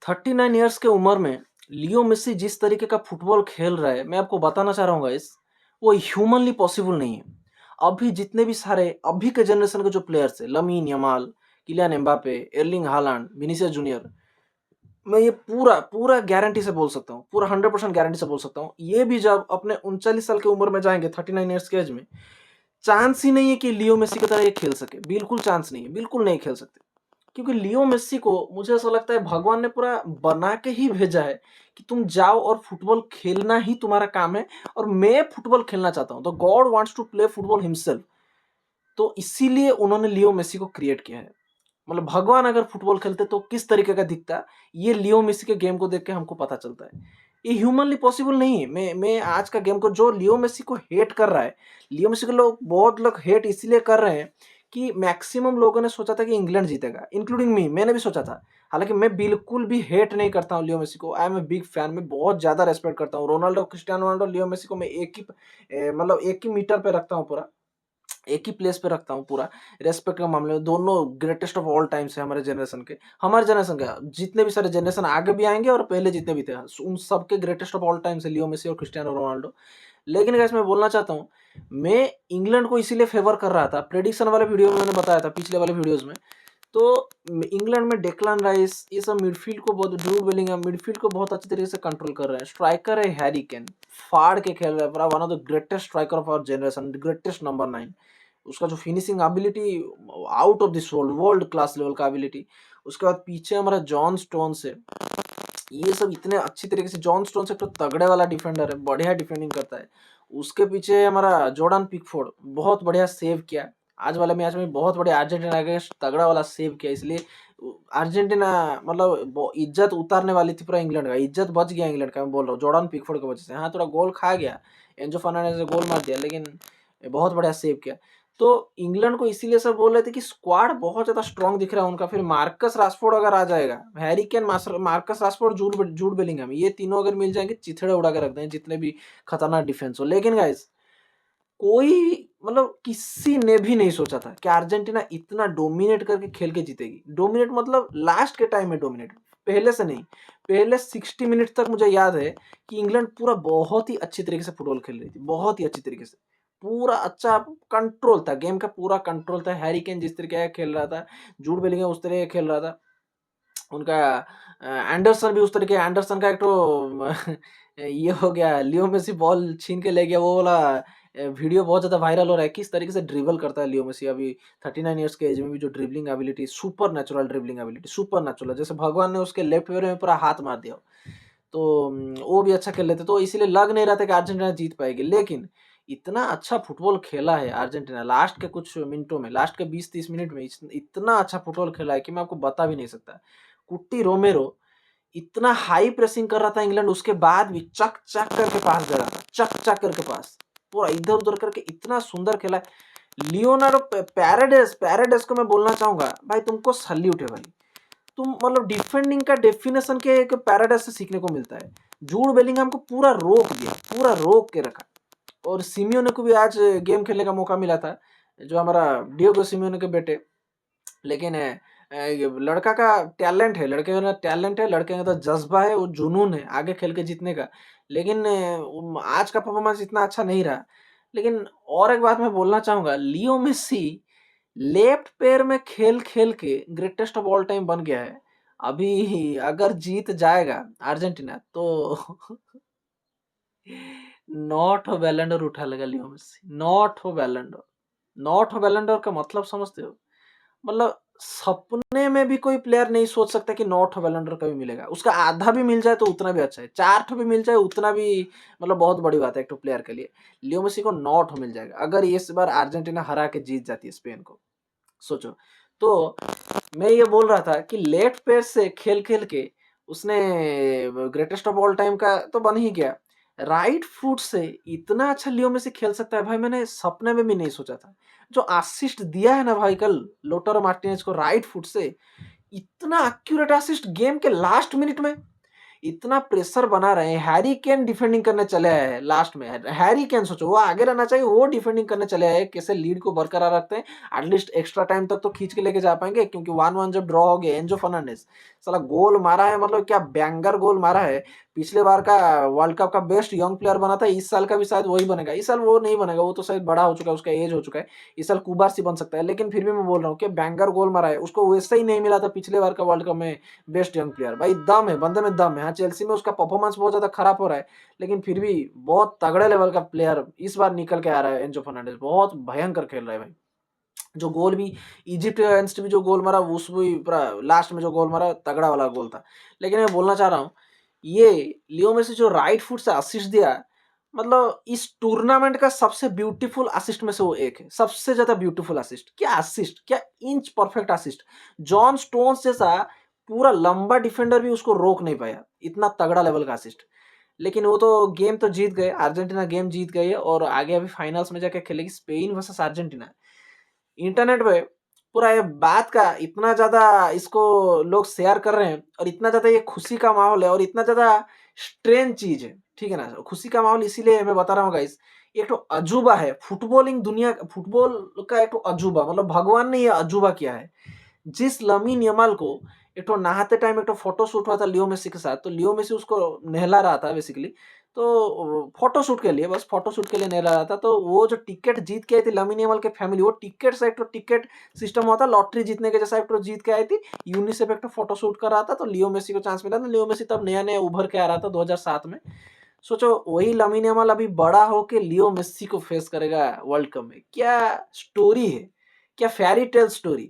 39 years की उम्र में लियो मेसी जिस तरीके का फुटबॉल खेल रहा है, मैं आपको बताना चाह रहा हूँ गाइस, वो ह्यूमनली पॉसिबल नहीं है। अभी जितने भी सारे अभी के जनरेशन के जो प्लेयर्स हैं, Lamine Yamal, Kylian Mbappe, Erling Haaland, Vinicius Junior, मैं ये पूरा पूरा गारंटी से बोल सकता हूँ, पूरा 100% गारंटी से बोल सकता हूँ, ये भी जब अपने 39 साल की उम्र में जाएंगे, 39 इयर्स के एज में, चांस ही नहीं है कि लियो मेसी की तरह ये खेल सके। बिल्कुल चांस नहीं है, बिल्कुल नहीं खेल सकते। क्योंकि लियो मेसी को मुझे ऐसा लगता है भगवान ने पूरा बना के ही भेजा है कि तुम जाओ और फुटबॉल खेलना ही तुम्हारा काम है, और मैं फुटबॉल खेलना चाहता हूँ, तो God wants to play football himself. तो इसीलिए उन्होंने लियो मेसी को क्रिएट किया है। मतलब भगवान अगर फुटबॉल खेलते तो किस तरीके का दिखता, ये लियो मेसी के गेम को देख के हमको पता चलता है। ये ह्यूमनली पॉसिबल नहीं है। मैं आज का गेम को जो लियो मेसी को हेट कर रहा है, लियो मेसी को बहुत लोग हेट इसीलिए कर रहे हैं कि मैक्सिमम लोगों ने सोचा था कि इंग्लैंड जीतेगा, इंक्लूडिंग मी, मैंने भी सोचा था। हालाँकि मैं बिल्कुल भी हेट नहीं करता हूँ लियो मेसी को, I am a big fan, मैं बहुत ज़्यादा रिस्पेक्ट करता हूँ। Ronaldo, Cristiano Ronaldo, Leo Messi को मैं मतलब एक ही मीटर पे रखता हूँ पूरा। एक ही प्लेस पे रखता हूँ पूरा, रिस्पेक्ट के मामले में। दोनों ग्रेटेस्ट ऑफ ऑल टाइम्स है हमारे जनरेशन के। हमारे जनरेशन का जितने भी सारे जनरेशन आगे भी आएँगे और पहले जितने भी थे, उन सबके ग्रेटेस्ट ऑफ ऑल टाइम्स है लियो मेसी और क्रिस्टियानो रोनाल्डो। लेकिन गाइस मैं बोलना चाहता हूँ, मैं इंग्लैंड को इसीलिए फेवर कर रहा था, प्रेडिक्शन वाले वीडियो में मैंने बताया था, पिछले वाले वीडियोज़ में। तो इंग्लैंड में डेक्लान राइस, ये सब मिडफील्ड को बहुत, जूड बेलिंगहम मिडफील्ड को बहुत अच्छी तरीके से कंट्रोल कर रहे हैं। स्ट्राइकर है हैरी केन, फाड़ के खेल रहा है, पूरा one of the greatest striker of our generation, greatest number 9। उसका जो finishing ability, out of this world, world class level का एबिलिटी। उसके बाद पीछे हमारा जॉन स्टोन्स है। ये सब इतने अच्छी तरीके से, जॉन स्टोन्स एक तो तगड़े वाला डिफेंडर है, बढ़िया डिफेंडिंग करता है। उसके पीछे हमारा जॉर्डन पिकफोर्ड, बहुत बढ़िया सेव किया। आज वाले मैच में बहुत बढ़िया अर्जेंटीना के तगड़ा वाला सेव किया, इसलिए अर्जेंटीना मतलब इज्जत उतारने वाली थी पूरा इंग्लैंड का, इज्जत बच गया इंग्लैंड का, मैं बोल रहा हूँ जॉर्डन पिकफोर्ड की वजह से। हाँ, थोड़ा गोल खा गया, एंजो फर्नांडिस ने गोल मार दिया, लेकिन बहुत बढ़िया सेव किया। तो इंग्लैंड को इसीलिए सब बोल रहे थे कि स्क्वाड बहुत ज़्यादा स्ट्रॉन्ग दिख रहा है उनका। फिर मार्कस राशफोर्ड अगर आ जाएगा, Harry Kane, Marcus Rashford, जूड Bellingham, ये तीनों अगर मिल जाएंगे, चिथड़े उड़ा के रख देंगे जितने भी खतरनाक डिफेंस हो। लेकिन गाइस, कोई मतलब किसी ने भी नहीं सोचा था कि अर्जेंटीना इतना डोमिनेट करके खेल के जीतेगी। डोमिनेट मतलब लास्ट के टाइम में डोमिनेट, पहले से नहीं। पहले 60 मिनट तक मुझे याद है कि इंग्लैंड पूरा बहुत ही अच्छी तरीके से फुटबॉल खेल रही थी, बहुत ही अच्छी तरीके से। पूरा अच्छा कंट्रोल था, गेम का पूरा कंट्रोल था। हैरी केन जिस तरीके का खेल रहा था, जूड बेलिंघम उस तरीके का खेल रहा था। उनका एंडरसन भी उस तरीके, एंडरसन का एक तो ये हो गया, लियो मेसी बॉल छीन के ले गया, वो वाला वीडियो बहुत ज़्यादा वायरल हो रहा है। किस तरीके से ड्रिबल करता है लियो मेसी अभी 39 इयर्स के एज में भी, जो dribbling ability, super natural dribbling ability, super natural, जैसे भगवान ने उसके लेफ्ट पैर में पूरा हाथ मार दिया हो। तो वो भी अच्छा खेल लेते, तो इसीलिए लग नहीं रहा था कि अर्जेंटीना जीत पाएगी। लेकिन इतना अच्छा फुटबॉल खेला है अर्जेंटीना लास्ट के कुछ मिनटों में, लास्ट के 20-30 मिनट में इतना अच्छा फुटबॉल खेला है कि मैं आपको बता भी नहीं सकता। कुट्टी रोमेरो इतना हाई प्रेसिंग कर रहा था इंग्लैंड, उसके बाद भी चक चक करके पास दे रहा था, चक चक करके पास, पूरा इधर उधर करके इतना सुंदर खेला है। लियोनार्डो पैराडेस, पैराडेस को मैं बोलना चाहूंगा, भाई तुमको सल्यूट है भाई। तुम मतलब डिफेंडिंग का डेफिनेशन के एक पैराडाइस से सीखने को मिलता है। जूड बेलिंघम को पूरा रोक दिया, पूरा रोक के रखा। और सिमियोने को भी आज गेम खेलने का मौका मिला था, जो हमारा डिएगो सिमियोने के बेटे। लेकिन ये लड़का का टैलेंट है, लड़के का ना टैलेंट है, लड़के के अंदर जज्बा है, वो जुनून है आगे खेल के जीतने का। लेकिन आज का परफॉर्मेंस इतना अच्छा नहीं रहा। लेकिन और एक बात मैं बोलना चाहूंगा, लियो मेसी लेफ्ट पैर में खेल खेल के ग्रेटेस्ट ऑफ ऑल टाइम बन गया है। अभी अगर जीत जाएगा अर्जेंटीना, तो नॉट हो बैलेंडर उठा लेगा लियो मेसी, नॉट हो बैलेंडर। नॉट हो बैलेंडर का मतलब समझते हो? मतलब सपने में भी कोई प्लेयर नहीं सोच सकता कि नॉट हो बैलेंडर कभी मिलेगा। उसका आधा भी मिल जाए तो उतना भी अच्छा है, 4 ठो भी मिल जाए उतना भी मतलब बहुत बड़ी बात है एक तो प्लेयर के लिए। लियो मेसी को नॉट हो मिल जाएगा अगर इस बार अर्जेंटीना हरा के जीत जाती है स्पेन को। सोचो। तो मैं ये बोल रहा था कि लेफ्ट पैर से खेल-खेल के उसने ग्रेटेस्ट ऑफ ऑल टाइम का तो बन ही गया। राइट फुट से इतना अच्छा लियो मेसी खेल सकता है, भाई मैंने सपने में भी नहीं सोचा था। जो असिस्ट दिया है ना भाई कल लोटारो मार्टिनेज को राइट फुट से, इतना एक्यूरेट असिस्ट गेम के लास्ट मिनट में, इतना प्रेशर बना रहे हैं, हैरी केन डिफेंडिंग करने चले आए हैं लास्ट में। हैरी केन सोचो, वो आगे रहना चाहिए, वो डिफेंडिंग करने चले आए हैं, कैसे लीड को बरकरार रखते हैं, एटलीस्ट एक्स्ट्रा टाइम तक तो खींच के लेके जा पाएंगे, क्योंकि 1-1 जब ड्रॉ हो गया, एंजो फर्नांडिस साला गोल मारा है, मतलब क्या बैंगर गोल मारा है। पिछले बार का वर्ल्ड कप का बेस्ट यंग प्लेयर बना था, इस साल का भी शायद वही बनेगा। इस साल वो नहीं बनेगा, वो तो शायद बड़ा हो चुका है, उसका एज हो चुका है। इस साल कुबारसी बन सकता है, लेकिन फिर भी मैं बोल रहा हूँ कि बैंगर गोल मारा है, उसको वैसे ही नहीं मिला था पिछले बार का वर्ल्ड कप में बेस्ट यंग प्लेयर। भाई दम है, बंदे में दम है। हाँ, चेल्सी में उसका परफॉर्मेंस बहुत ज्यादा खराब हो रहा है, लेकिन फिर भी बहुत तगड़े लेवल का प्लेयर इस बार निकल के आ रहा है। एंजो फर्नांडिस बहुत भयंकर खेल रहा है भाई। जो गोल भी इजिप्ट के अगेंस्ट भी जो गोल मारा, उस भी पूरा लास्ट में जो गोल मारा तगड़ा वाला गोल था। लेकिन मैं बोलना चाह रहा हूँ, ये लियो मेसी जो राइट फुट से असिस्ट दिया, मतलब इस टूर्नामेंट का सबसे ब्यूटीफुल असिस्ट में से वो एक है। सबसे ज्यादा ब्यूटीफुल असिस्ट, क्या असिस्ट, क्या inch perfect assist. John stones जैसा पूरा लंबा डिफेंडर भी उसको रोक नहीं पाया, इतना तगड़ा लेवल का असिस्ट। लेकिन वो तो गेम तो जीत गए, अर्जेंटीना गेम जीत गई है और आगे अभी फाइनल्स में जाके खेलेगी स्पेन वर्सेस अर्जेंटीना। इंटरनेट पे पूरा ये बात का इतना ज़्यादा इसको लोग शेयर कर रहे हैं, और इतना ज़्यादा ये खुशी का माहौल है, और इतना ज़्यादा स्ट्रेंज चीज़ है, ठीक है ना? खुशी का माहौल इसीलिए मैं बता रहा हूँ गाइस, एक तो अजूबा है फुटबॉलिंग दुनिया, फुटबॉल का एक तो अजूबा, मतलब भगवान ने ये अजूबा किया है। जिस लमीन यमाल को एक तो नहाते टाइम एक तो फोटो शूट हुआ था लियो मेसी के साथ, तो लियो मेसी उसको नहला रहा था बेसिकली। तो फोटो शूट के लिए, बस फोटो शूट के लिए नहला रहा था। तो वो जो टिकट जीत के आई थी लमीन यमाल के फैमिली, वो टिकट से एक तो टिकट सिस्टम हुआ था लॉटरी जीतने के जैसा, एक तो जीत के आई थी। यूनिसेफ एक तो फोटो शूट कर रहा था, तो लियो मेसी को चांस मिला था। लियो मेसी तब नया नया उभर के आ रहा था 2007 में। सोचो वही लमीन यमाल अभी बड़ा होके लियो मेसी को फेस करेगा वर्ल्ड कप में। क्या स्टोरी है, क्या फेयरी टेल स्टोरी।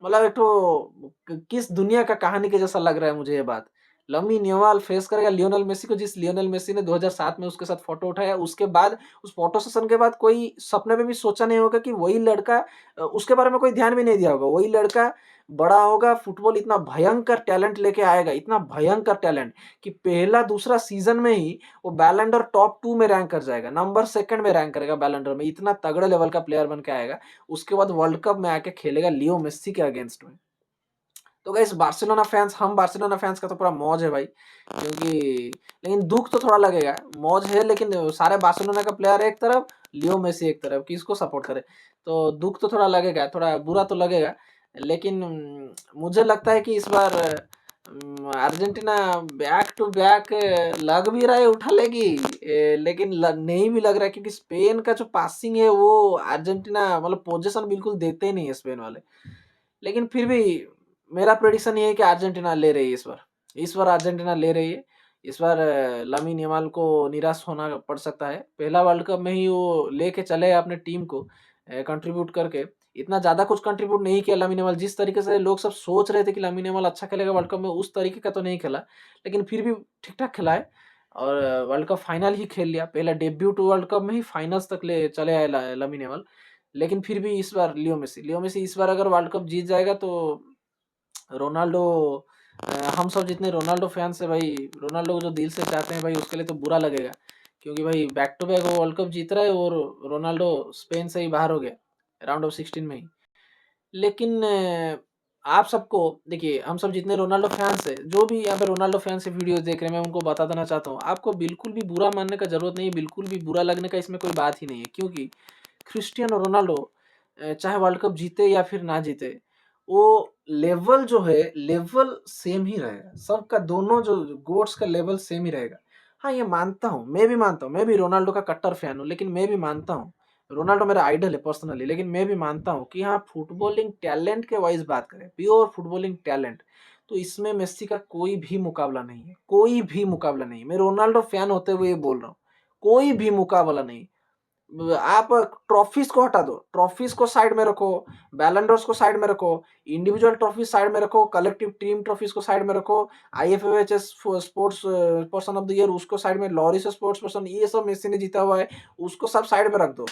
मतलब एक तो किस दुनिया का कहानी के जैसा लग रहा है मुझे ये बात। लमीन यमाल फेस करेगा लियोनेल मेसी को, जिस लियोनेल मेसी ने 2007 में उसके साथ फोटो उठाया। उसके बाद उस फोटो सेशन के बाद कोई सपने में भी सोचा नहीं होगा कि वही लड़का, उसके बारे में कोई ध्यान भी नहीं दिया होगा, वही लड़का बड़ा होगा, फुटबॉल इतना भयंकर टैलेंट लेके आएगा, इतना भयंकर टैलेंट कि पहला दूसरा सीजन में ही वो बैलन डॉर टॉप 2 में रैंक कर जाएगा, नंबर 2 में रैंक करेगा बैलन डॉर में, इतना तगड़े लेवल का प्लेयर बन के आएगा। उसके बाद वर्ल्ड कप में आके खेलेगा लियो मेसी के अगेंस्ट में। तो गाइस बार्सिलोना फैंस, हम बार्सिलोना फैंस का तो पूरा मौज है भाई, क्योंकि लेकिन दुख तो थोड़ा लगेगा। मौज है लेकिन सारे बार्सिलोना का प्लेयर एक तरफ, लियो मेसी एक तरफ, किसको सपोर्ट करे। तो दुख तो थोड़ा लगेगा, थोड़ा बुरा तो लगेगा। लेकिन मुझे लगता है कि इस बार अर्जेंटीना बैक टू बैक लग भी रहा है उठा लेगी, लेकिन नहीं भी लग रहा है, क्योंकि स्पेन का जो पासिंग है वो अर्जेंटीना मतलब पोजीशन बिल्कुल देते ही नहीं है स्पेन वाले। लेकिन फिर भी मेरा प्रेडिक्शन ये है कि अर्जेंटीना ले रही है इस बार। इस बार अर्जेंटीना ले रही है। इस बार लामिन यमाल को निराश होना पड़ सकता है। पहला वर्ल्ड कप में ही वो लेके चले अपने टीम को कंट्रीब्यूट करके। इतना ज़्यादा कुछ कंट्रीब्यूट नहीं किया लामिन यमाल, जिस तरीके से लोग सब सोच रहे थे कि लामिन यमाल अच्छा खेलेगा वर्ल्ड कप में, उस तरीके का तो नहीं खेला। लेकिन फिर भी ठीक-ठाक खेला है, और वर्ल्ड कप फाइनल ही खेल लिया। पहला डेब्यूट वर्ल्ड कप में ही फाइनल्स तक ले चले आए लामिन यमाल। लेकिन फिर भी इस बार लियो मेसी इस बार अगर वर्ल्ड कप जीत जाएगा तो रोनाल्डो, हम सब जितने रोनाल्डो फैंस है भाई, रोनाल्डो को जो दिल से चाहते हैं भाई, उसके लिए तो बुरा लगेगा। क्योंकि भाई बैक टू बैक वो वर्ल्ड कप जीत रहा है, और रोनाल्डो स्पेन से ही बाहर हो गया राउंड ऑफ 16 में ही। लेकिन आप सबको देखिए, हम सब जितने रोनाल्डो फैंस है, जो भी यहाँ पे रोनाल्डो फैंस से वीडियो देख रहे हैं, मैं उनको बता देना चाहता हूँ, आपको बिल्कुल भी बुरा मानने का जरूरत नहीं है, बिल्कुल भी बुरा लगने का इसमें कोई बात ही नहीं है। क्योंकि क्रिस्टियानो रोनाल्डो चाहे वर्ल्ड कप जीते या फिर ना जीते, वो लेवल जो है, लेवल सेम ही रहेगा। सबका दोनों जो गोट्स का लेवल सेम ही रहेगा। हाँ, ये मानता हूँ, मैं भी मानता हूँ, मैं भी रोनाल्डो का कट्टर फैन हूँ, लेकिन मैं भी मानता हूँ, रोनाल्डो मेरा आइडल है पर्सनली, लेकिन मैं भी मानता हूँ कि हाँ, फुटबॉलिंग टैलेंट के वाइज़ बात करें, प्योर फुटबॉलिंग टैलेंट, तो इसमें मेस्सी का कोई भी मुकाबला नहीं है, कोई भी मुकाबला नहीं है। मैं रोनाल्डो फैन होते हुए ये बोल रहा हूँ, कोई भी मुकाबला नहीं। आप ट्रॉफीज को हटा दो, ट्रॉफीज को साइड में रखो, बैलन डोर्स को साइड में रखो, इंडिविजुअल ट्रॉफी साइड में रखो, कलेक्टिव टीम ट्रॉफीज को साइड में रखो, IFFHS sports person of the year उसको साइड में, लॉरिस स्पोर्ट्स पर्सन, ये सब मेसी ने जीता हुआ है, उसको सब साइड में रख दो।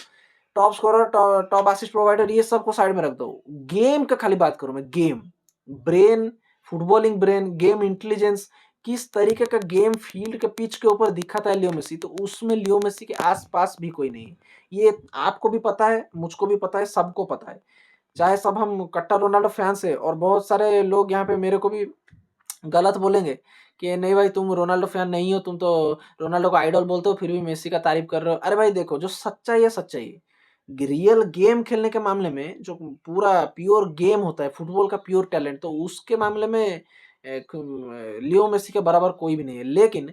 Top scorer, top assist provider, ये सबको साइड में रख दो। गेम का खाली बात करूं मैं, game brain, footballing brain, game intelligence, किस तरीके का गेम फील्ड के पिच के ऊपर दिखाता है लियो मेसी, तो उसमें लियो मेसी के आसपास भी कोई नहीं है। ये आपको भी पता है, मुझको भी पता है, सबको पता है। चाहे सब हम कट्टर रोनाल्डो फैंस है, और बहुत सारे लोग यहाँ पे मेरे को भी गलत बोलेंगे कि नहीं भाई तुम रोनाल्डो फैन नहीं हो, तुम तो रोनाल्डो को आइडल बोलते हो, फिर भी मेसी का तारीफ कर रहे हो। अरे भाई देखो, जो सच्चाई है सच्चाई है। रियल गेम खेलने के मामले में जो पूरा प्योर गेम होता है, फुटबॉल का प्योर टैलेंट, तो उसके मामले में लियो मेसी के बराबर कोई भी नहीं है। लेकिन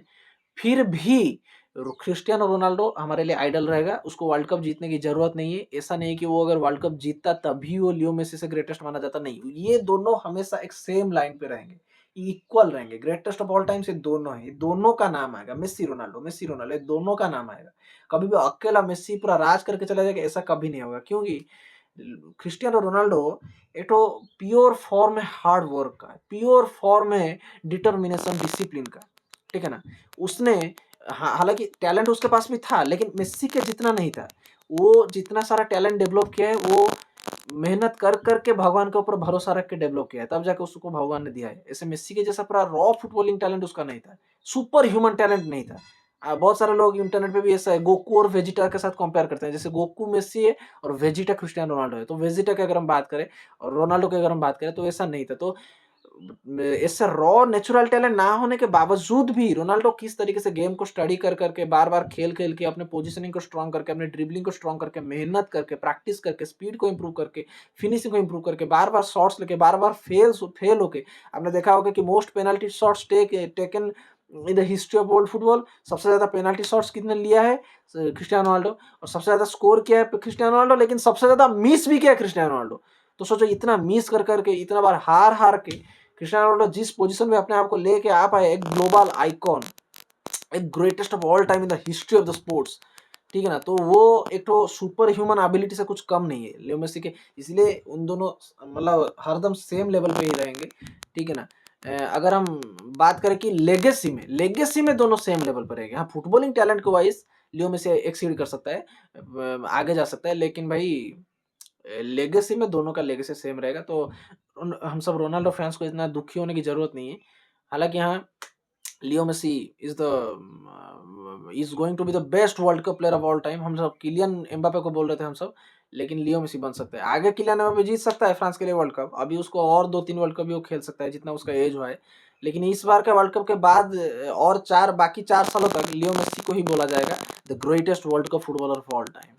फिर भी क्रिस्टियानो रोनाल्डो हमारे लिए आइडल रहेगा। उसको वर्ल्ड कप जीतने की जरूरत नहीं है। ऐसा नहीं कि वो अगर वर्ल्ड कप जीतता तभी वो लियो मेसी से ग्रेटेस्ट माना जाता, नहीं। ये दोनों हमेशा एक सेम लाइन पे रहेंगे, इक्वल रहेंगे। ग्रेटेस्ट ऑफ ऑल टाइम से दोनों है, दोनों का नाम आएगा। मेसी रोनाल्डो, ये दोनों का नाम आएगा। कभी भी अकेला मेसी पूरा राज करके चला जाएगा, ऐसा कभी नहीं होगा। क्योंकि क्रिस्टियानो रोनाल्डो एक तो प्योर फॉर्म है हार्ड वर्क का, प्योर फॉर्म है डिटर्मिनेशन डिसिप्लिन का, ठीक है ना। उसने हालांकि टैलेंट उसके पास भी था, लेकिन मेस्सी के जितना नहीं था। वो जितना सारा टैलेंट डेवलप किया है, वो मेहनत कर करके भगवान के ऊपर भरोसा रख के डेवलप किया है, तब जाके उसको भगवान ने दिया है। ऐसे मेस्सी के जैसा पूरा रॉ फुटबॉलिंग टैलेंट उसका नहीं था, सुपर ह्यूमन टैलेंट नहीं था। बहुत सारे लोग इंटरनेट पे भी ऐसा है, गोकू और वेजिटा के साथ कंपेयर करते हैं। जैसे गोकू मेस्सी है और वेजिटा क्रिस्टियानो रोनाल्डो है, तो वेजिटा की अगर हम बात करें और रोनाल्डो की अगर हम बात करें, तो ऐसा नहीं था। तो ऐसा रॉ नेचुरल टैलेंट ना होने के बावजूद भी रोनाल्डो किस तरीके से गेम को स्टडी कर करके, बार बार खेल खेल के, अपने पोजीशनिंग को स्ट्रांग करके, अपने ड्रिबलिंग को स्ट्रांग करके, मेहनत करके, प्रैक्टिस करके, स्पीड को इंप्रूव करके, फिनिशिंग को इंप्रूव करके, बार बार शॉट्स लेके, बार बार फेल होके। आपने देखा होगा कि most penalty shots taken in the history of world football, सबसे ज्यादा पेनल्टी शॉट्स कितने लिया है क्रिस्टियानो रोनाल्डो, और सबसे ज्यादा स्कोर किया है क्रिस्टियानो रोनाल्डो, लेकिन सबसे ज्यादा मिस भी किया है क्रिस्टियानो रोनाल्डो। तो सोचो, इतना मिस कर करके, इतना बार हार हार के क्रिस्टियानो रोनाल्डो जिस पोजीशन में अपने आप को लेके आ पाए, एक ग्लोबल आइकॉन, एक greatest of all time in the history of the sports, ठीक है ना। तो वो एक तो सुपर ह्यूमन एबिलिटी से कुछ कम नहीं है लियो मेसी के। इसलिए उन दोनों मतलब हरदम सेम लेवल पे ही रहेंगे, ठीक है ना। अगर हम बात करें कि लेगेसी में दोनों सेम लेवल पर रहेंगे। हाँ, फुटबॉलिंग टैलेंट को वाइज लियो मेसी एक्सीड कर सकता है, आगे जा सकता है, लेकिन भाई लेगेसी में दोनों का लेगेसी सेम रहेगा। तो हम सब रोनाल्डो फैंस को इतना दुखी होने की जरूरत नहीं है। हालांकि हाँ, Leo Messi is going to be the best world cup player of all time. हम सब किलियन एम्बापे को बोल रहे थे हम सब, लेकिन लियो मेसी बन सकता है। आगे किलियन एम्बापे जीत सकता है फ्रांस के लिए वर्ल्ड कप, अभी उसको और 2-3 वर्ल्ड कप भी वो खेल सकता है जितना उसका एज हुआ है। लेकिन इस बार के वर्ल्ड कप के बाद और बाकी 4 सालों तक लियो मेसी को ही बोला जाएगा the greatest world cup footballer of all time.